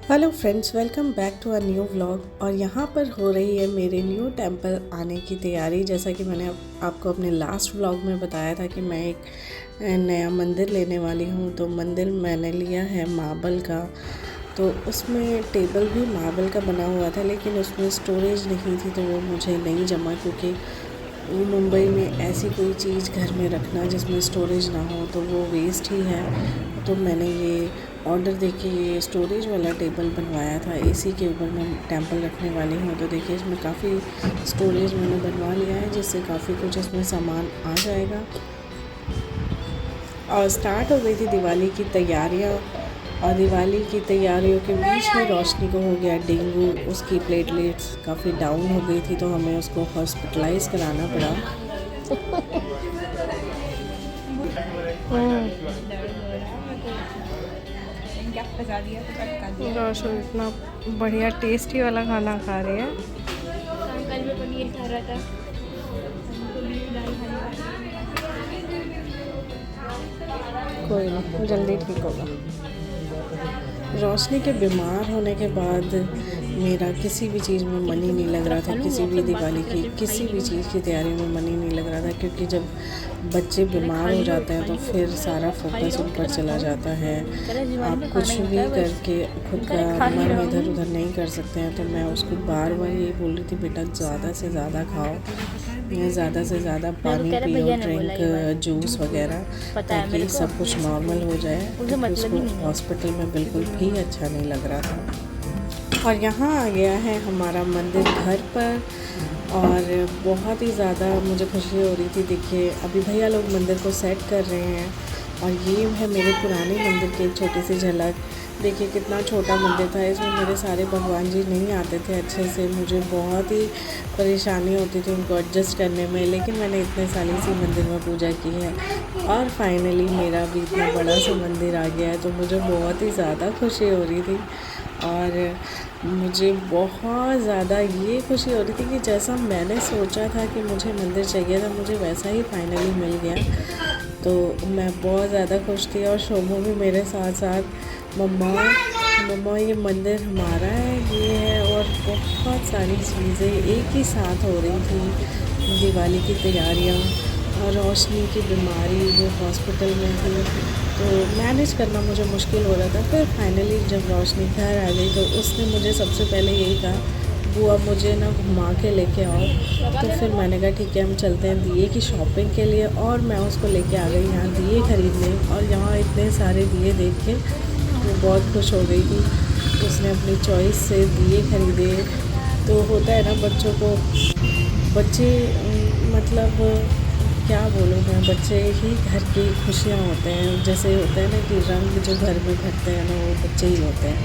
Hello friends, welcome back to a new vlog. और यहाँ पर हो रही है मेरे न्यू टेंपल आने की तैयारी। जैसा कि मैंने आपको अपने लास्ट व्लॉग में बताया था कि मैं एक नया मंदिर लेने वाली हूँ। तो मंदिर मैंने लिया है मार्बल का। तो उसमें टेबल भी मार्बल का बना हुआ था, लेकिन उसमें स्टोरेज नहीं थी, तो वो मुझे नहीं जमा। क्योंकि मुंबई में ऐसी कोई चीज़ घर में रखना जिसमें स्टोरेज ना हो तो वो वेस्ट ही है। तो मैंने ये ऑर्डर देके ये स्टोरेज वाला टेबल बनवाया था। इसी के ऊपर मैं टेंपल रखने वाली हूँ। तो देखिए, इसमें काफ़ी स्टोरेज मैंने बनवा लिया है, जिससे काफ़ी कुछ इसमें सामान आ जाएगा। और स्टार्ट हो गई थी दिवाली की तैयारियाँ। और दिवाली की तैयारियों के बीच में रोशनी को हो गया डेंगू। उसकी प्लेटलेट्स काफ़ी डाउन हो गई थी, तो हमें उसको हॉस्पिटलाइज़ कराना पड़ा। रोशन इतना बढ़िया टेस्टी वाला खाना खा रही है। कल में पनीर खा रहा था। कोई नहीं, जल्दी ठीक होगा। रोशनी के बीमार होने के बाद मेरा किसी भी चीज़ में मन ही नहीं लग रहा था। किसी भी दिवाली की किसी भी चीज़ की तैयारी में मन ही नहीं लग रहा था। क्योंकि जब बच्चे बीमार हो जाते हैं तो फिर सारा फोकस उन पर चला जाता है। आप कुछ भी करके खुद का मन इधर उधर नहीं कर सकते हैं। तो मैं उसको बार बार यही बोल रही थी, बेटा ज़्यादा से ज़्यादा खाओ, ज़्यादा से ज़्यादा पानी पियो, ड्रिंक, जूस वगैरह, ताकि सब कुछ नॉर्मल हो जाए। क्योंकि उसको हॉस्पिटल में बिल्कुल भी अच्छा नहीं लग रहा था। और यहाँ आ गया है हमारा मंदिर घर पर। और बहुत ही ज़्यादा मुझे खुशी हो रही थी। देखिए, अभी भैया लोग मंदिर को सेट कर रहे हैं। और ये है मेरे पुराने मंदिर की एक छोटी सी झलक। देखिए कितना छोटा मंदिर था। इसमें मेरे सारे भगवान जी नहीं आते थे अच्छे से। मुझे बहुत ही परेशानी होती थी उनको एडजस्ट करने में। लेकिन मैंने इतने साल इसी मंदिर में पूजा की है। और फाइनली मेरा भी इतना बड़ा सा मंदिर आ गया है, तो मुझे बहुत ही ज़्यादा खुशी हो रही थी। और मुझे बहुत ज़्यादा ये खुशी हो रही थी कि जैसा मैंने सोचा था कि मुझे मंदिर चाहिए था, मुझे वैसा ही फाइनली मिल गया। तो मैं बहुत ज़्यादा खुश थी। और शोभो भी मेरे साथ साथ, मम्मा ये मंदिर हमारा है, ये है। और बहुत सारी चीज़ें एक ही साथ हो रही थी। दिवाली की तैयारियाँ और रोशनी की बीमारी, वो हॉस्पिटल में थी, तो मैनेज करना मुझे मुश्किल हो रहा था। फिर फाइनली जब रोशनी घर आ गई तो उसने मुझे सबसे पहले यही कहा, बुआ मुझे ना घुमा के लेके आओ। तो फिर मैंने कहा ठीक है, हम चलते हैं दिए की शॉपिंग के लिए। और मैं उसको लेके आ गई यहाँ दिए खरीदने। और यहाँ इतने सारे दिए देख के वो बहुत खुश हो गई थी। उसने अपनी चॉइस से दिए खरीदे। तो होता है ना बच्चों को, बच्चे मतलब क्या बोलूँ मैं, बच्चे ही घर की खुशियाँ होते हैं। जैसे होता है ना कि रंग जो घर में भरते हैं ना, वो बच्चे ही होते हैं।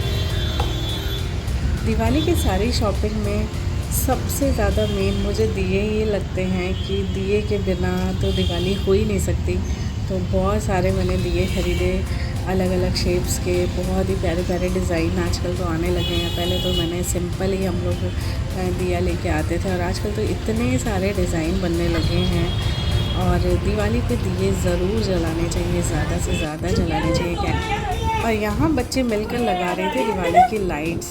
दिवाली की सारी शॉपिंग में सबसे ज़्यादा मेन मुझे दिए ही लगते हैं कि दिए के बिना तो दिवाली हो ही नहीं सकती। तो बहुत सारे मैंने दिए खरीदे, अलग अलग शेप्स के, बहुत ही प्यारे प्यारे डिज़ाइन आजकल तो आने लगे हैं। पहले तो मैंने सिंपल ही हम लोग दिया लेके आते थे, और आजकल तो इतने सारे डिज़ाइन बनने लगे हैं। और दिवाली पे दिए ज़रूर जलाने चाहिए, ज़्यादा से ज़्यादा जलाने चाहिए क्या। और यहाँ बच्चे मिलकर लगा रहे थे दिवाली की लाइट्स।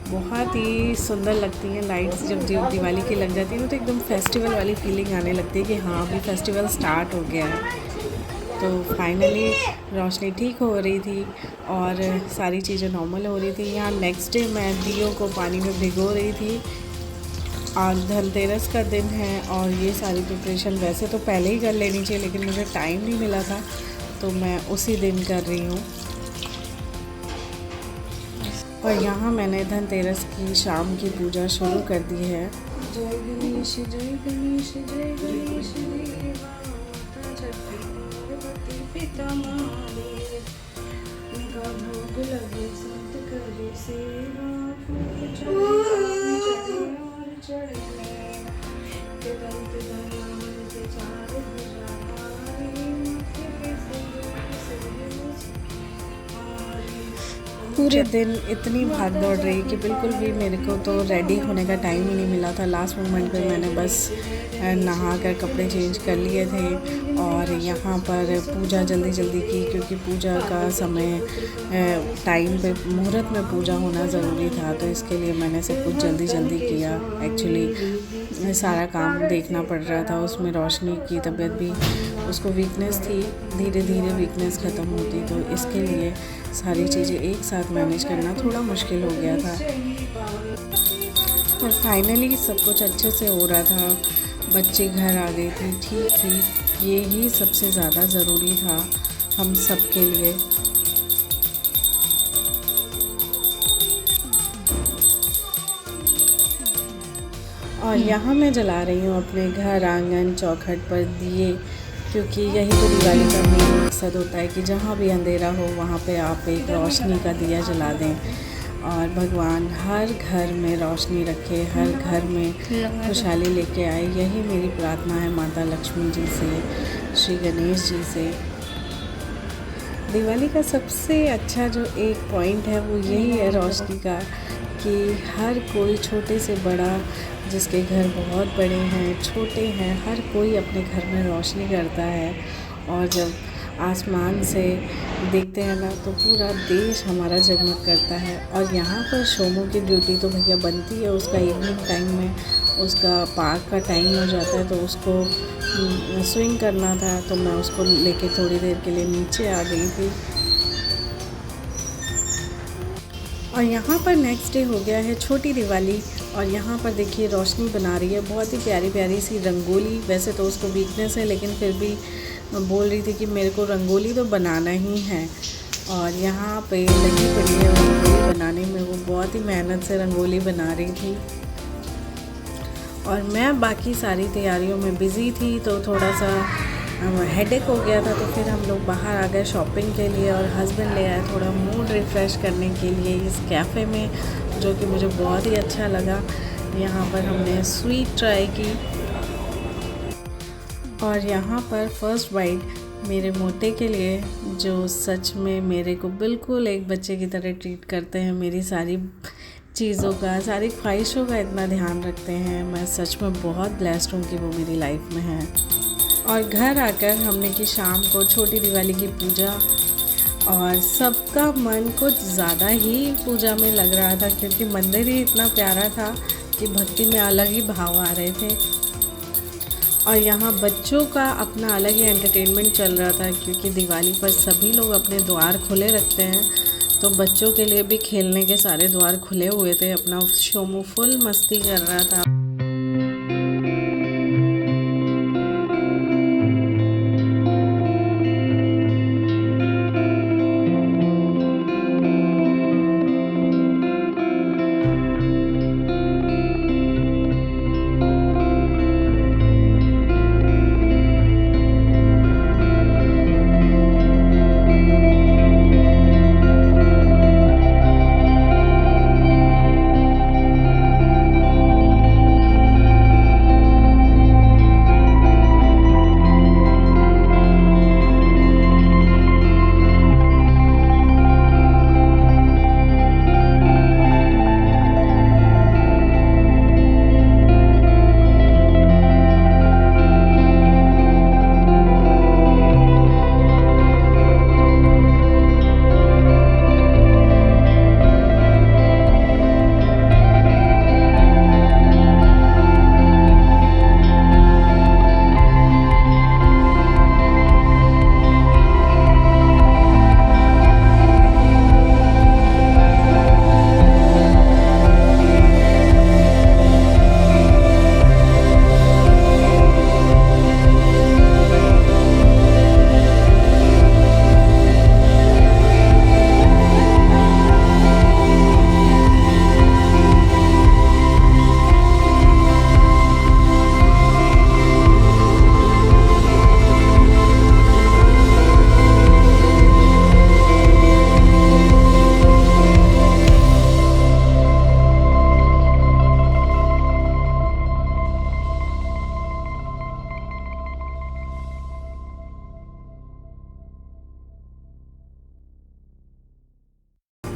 बहुत ही सुंदर लगती हैं लाइट्स। जब दिवाली की लग जाती है ना, तो एकदम फेस्टिवल वाली फीलिंग आने लगती है कि हाँ अभी फेस्टिवल स्टार्ट हो गया है। तो फाइनली रोशनी ठीक हो रही थी और सारी चीज़ें नॉर्मल हो रही थी। यहाँ नेक्स्ट डे मैं दियों को पानी में भिगो रही थी। आज धनतेरस का दिन है, और ये सारी प्रिपरेशन वैसे तो पहले ही कर लेनी चाहिए, लेकिन मुझे टाइम नहीं मिला था, तो मैं उसी दिन कर रही हूँ। और यहाँ मैंने धनतेरस की शाम की पूजा शुरू कर दी है। जय गणेश जय गणेश जय गणेश पिता महादेव, इनका भोग लगे संत करे सेवा, फूल चढ़े के दंत धरान के चार भुजा, माथे पे सिंदूर से पूरे दिन इतनी भाग दौड़ रही कि बिल्कुल भी मेरे को तो रेडी होने का टाइम ही नहीं मिला था। लास्ट मोमेंट पे मैंने बस नहा कर कपड़े चेंज कर लिए थे और यहाँ पर पूजा जल्दी जल्दी की, क्योंकि पूजा का समय टाइम पे मुहूर्त में पूजा होना ज़रूरी था, तो इसके लिए मैंने सब कुछ जल्दी जल्दी किया। एक्चुअली सारा काम देखना पड़ रहा था, उसमें रोशनी की तबीयत भी, उसको वीकनेस थी, धीरे धीरे वीकनेस ख़त्म होती, तो इसके लिए सारी चीज़ें एक साथ मैनेज करना थोड़ा मुश्किल हो गया था। और फाइनली सब कुछ अच्छे से हो रहा था, बच्चे घर आ गए थे, ठीक थी। ये ही सबसे ज़्यादा ज़रूरी था हम सब के लिए। और यहाँ मैं जला रही हूँ अपने घर आंगन चौखट पर दिए, क्योंकि यही तो दिवाली का मेन मकसद होता है कि जहाँ भी अंधेरा हो वहाँ पे आप एक रोशनी का दिया जला दें और भगवान हर घर में रोशनी रखे, हर घर में खुशहाली लेके आए। यही मेरी प्रार्थना है माता लक्ष्मी जी से, श्री गणेश जी से। दिवाली का सबसे अच्छा जो एक पॉइंट है वो यही है रोशनी का, कि हर कोई छोटे से बड़ा, जिसके घर बहुत बड़े हैं छोटे हैं, हर कोई अपने घर में रोशनी करता है। और जब आसमान से देखते हैं ना तो पूरा देश हमारा जगमग करता है। और यहाँ पर शोमो की ड्यूटी तो भैया बनती है, उसका इवनिंग टाइम में उसका पार्क का टाइम हो जाता है, तो उसको स्विंग करना था, तो मैं उसको लेके थोड़ी देर के लिए नीचे आ गई थी। और यहाँ पर नेक्स्ट डे हो गया है छोटी दिवाली, और यहाँ पर देखिए रोशनी बना रही है बहुत ही प्यारी प्यारी सी रंगोली। वैसे तो उसको वीकनेस है, लेकिन फिर भी बोल रही थी कि मेरे को रंगोली तो बनाना ही है। और यहाँ पे लगी पड़ी है रंगोली बनाने में, वो बहुत ही मेहनत से रंगोली बना रही थी और मैं बाकी सारी तैयारियों में बिज़ी थी, तो थोड़ा सा हेडेक हो गया था। तो फिर हम लोग बाहर आ गए शॉपिंग के लिए, और हस्बैंड ले आए थोड़ा मूड रिफ़्रेश करने के लिए इस कैफ़े में, जो कि मुझे बहुत ही अच्छा लगा। यहाँ पर हमने स्वीट ट्राई की, और यहाँ पर फर्स्ट बाइट मेरे मोटे के लिए, जो सच में मेरे को बिल्कुल एक बच्चे की तरह ट्रीट करते हैं, मेरी सारी चीज़ों का, सारी ख्वाहिशों का इतना ध्यान रखते हैं। मैं सच में बहुत ब्लेस्ड हूँ कि वो मेरी लाइफ में है। और घर आकर हमने की शाम को छोटी दिवाली की पूजा, और सबका मन कुछ ज़्यादा ही पूजा में लग रहा था, क्योंकि मंदिर ही इतना प्यारा था कि भक्ति में अलग ही भाव आ रहे थे। और यहाँ बच्चों का अपना अलग ही एंटरटेनमेंट चल रहा था, क्योंकि दिवाली पर सभी लोग अपने द्वार खुले रखते हैं, तो बच्चों के लिए भी खेलने के सारे द्वार खुले हुए थे। अपना शोमू फुल मस्ती कर रहा था।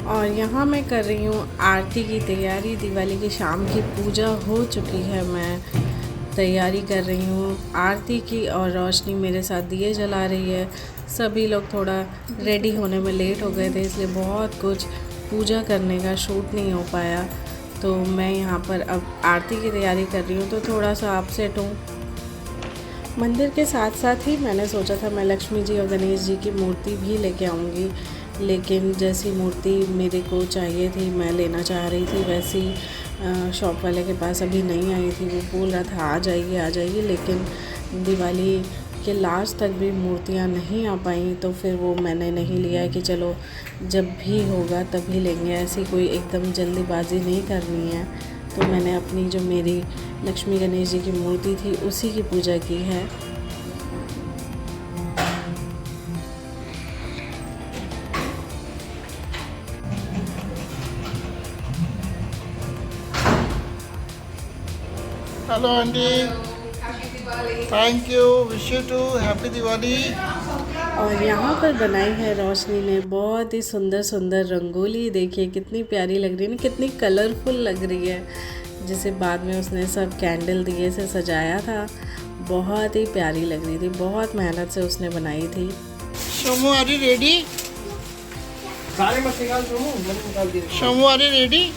और यहाँ मैं कर रही हूँ आरती की तैयारी। दिवाली की शाम की पूजा हो चुकी है, मैं तैयारी कर रही हूँ आरती की और रोशनी मेरे साथ दिए जला रही है। सभी लोग थोड़ा रेडी होने में लेट हो गए थे, इसलिए बहुत कुछ पूजा करने का शूट नहीं हो पाया। तो मैं यहाँ पर अब आरती की तैयारी कर रही हूँ, तो थोड़ा सा अपसेट हूँ। मंदिर के साथ साथ ही मैंने सोचा था मैं लक्ष्मी जी और गणेश जी की मूर्ति भी लेके आऊँगी, लेकिन जैसी मूर्ति मेरे को चाहिए थी, मैं लेना चाह रही थी, वैसी शॉप वाले के पास अभी नहीं आई थी। वो बोल रहा था आ जाएगी, लेकिन दिवाली के लास्ट तक भी मूर्तियाँ नहीं आ पाई। तो फिर वो मैंने नहीं लिया कि चलो जब भी होगा तभी लेंगे, ऐसी कोई एकदम जल्दीबाजी नहीं करनी है। तो मैंने अपनी जो मेरी लक्ष्मी गणेश जी की मूर्ति थी उसी की पूजा की है। Hello aunty, thank you, wish you too happy Diwali. और यहाँ पर बनाई है रोशनी ने बहुत ही सुंदर सुंदर रंगोली। देखिए कितनी प्यारी लग रही है ना, कितनी कलरफुल लग रही है, जिसे बाद में उसने सब कैंडल दिए से सजाया था। बहुत ही प्यारी लग रही थी, बहुत मेहनत से उसने बनाई थी। Shomu are you ready? सारे मत निकाल शोमू, मैंने निकाल दिए। Shomu are you ready?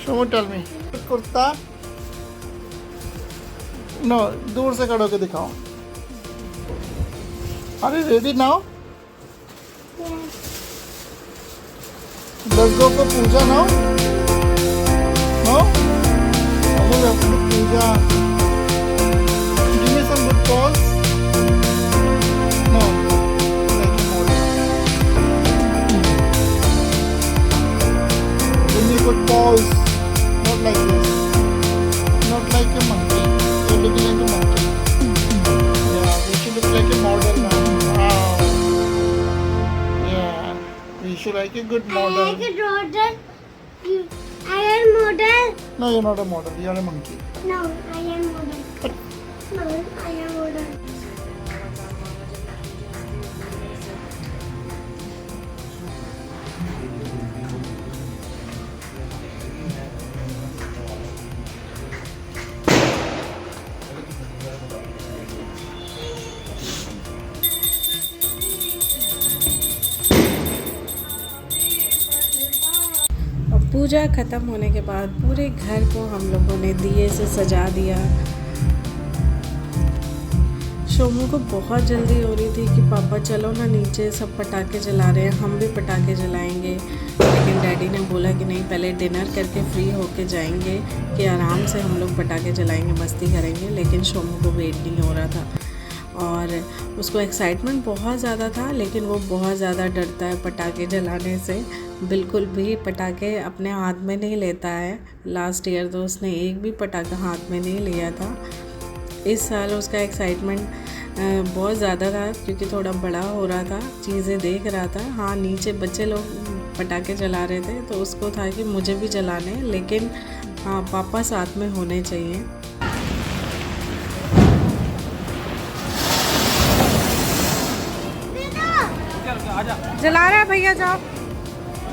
Shomu tell me. Kurta no, दूर से खड़े होके दिखाओ। Are you ready now? Let's go for puja now. No, we have to do puja. Give me some good calls. No, like a model. Give me good calls. Not like this. Not like a monkey. You're looking like a monkey. Yeah, we should look like a model now. Wow. Yeah, we should like a good model. I like a model. I am model. No, you're not a model. You're a monkey. No, I am model. No, I am model. पूजा ख़त्म होने के बाद पूरे घर को हम लोगों ने दिए से सजा दिया। शोमू को बहुत जल्दी हो रही थी कि पापा चलो ना नीचे, सब पटाखे जला रहे हैं, हम भी पटाखे जलाएंगे। लेकिन डैडी ने बोला कि नहीं, पहले डिनर करके फ्री होके जाएंगे कि आराम से हम लोग पटाखे जलाएंगे, मस्ती करेंगे। लेकिन शोमू को वेट नहीं हो रहा था और उसको एक्साइटमेंट बहुत ज़्यादा था, लेकिन वो बहुत ज़्यादा डरता है पटाखे जलाने से। बिल्कुल भी पटाखे अपने हाथ में नहीं लेता है। लास्ट ईयर तो उसने एक भी पटाखा हाथ में नहीं लिया था। इस साल उसका एक्साइटमेंट बहुत ज़्यादा था क्योंकि थोड़ा बड़ा हो रहा था, चीज़ें देख रहा था। हाँ, नीचे बच्चे लोग पटाखे जला रहे थे तो उसको था कि मुझे भी जलाने, लेकिन हाँ पापा साथ में होने चाहिए। जला रहा है भैया, जाओ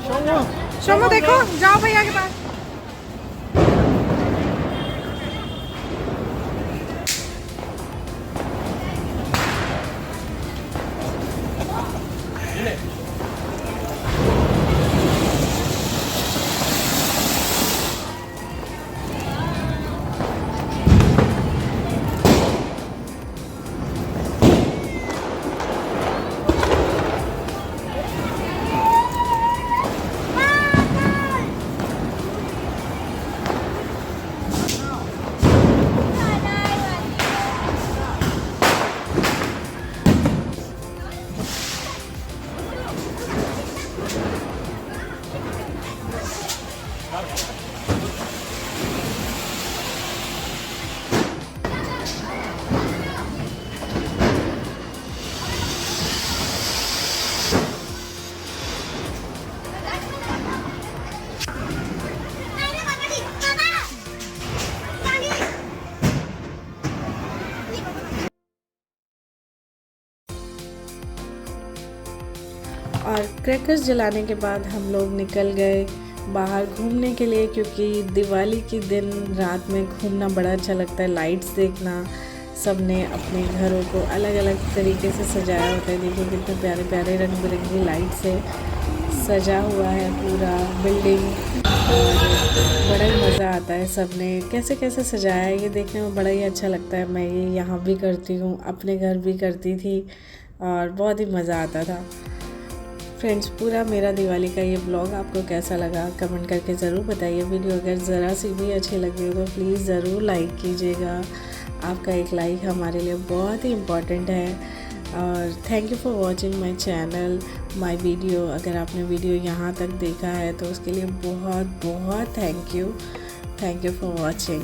शोमू, शोमू देखो, जाओ भैया के पास। और क्रैकर्स जलाने के बाद हम लोग निकल गए बाहर घूमने के लिए, क्योंकि दिवाली के दिन रात में घूमना बड़ा अच्छा लगता है। लाइट्स देखना, सब ने अपने घरों को अलग अलग तरीके से सजाया होता है। देखिए कितने प्यारे प्यारे रंग बिरंगी लाइट से सजा हुआ है पूरा बिल्डिंग, और बड़ा ही मज़ा आता है। सब ने कैसे कैसे सजाया है ये देखने में बड़ा ही अच्छा लगता है। मैं ये यहाँ भी करती हूँ, अपने घर भी करती थी और बहुत ही मज़ा आता था। फ्रेंड्स, पूरा मेरा दिवाली का ये ब्लॉग आपको कैसा लगा कमेंट करके ज़रूर बताइए। वीडियो अगर ज़रा सी भी अच्छी लगी हो तो प्लीज़ ज़रूर लाइक कीजिएगा। आपका एक लाइक हमारे लिए बहुत ही इम्पॉर्टेंट है। और thank you for watching my channel, my video. अगर आपने वीडियो यहाँ तक देखा है तो उसके लिए बहुत बहुत थैंक यू फॉर वॉचिंग।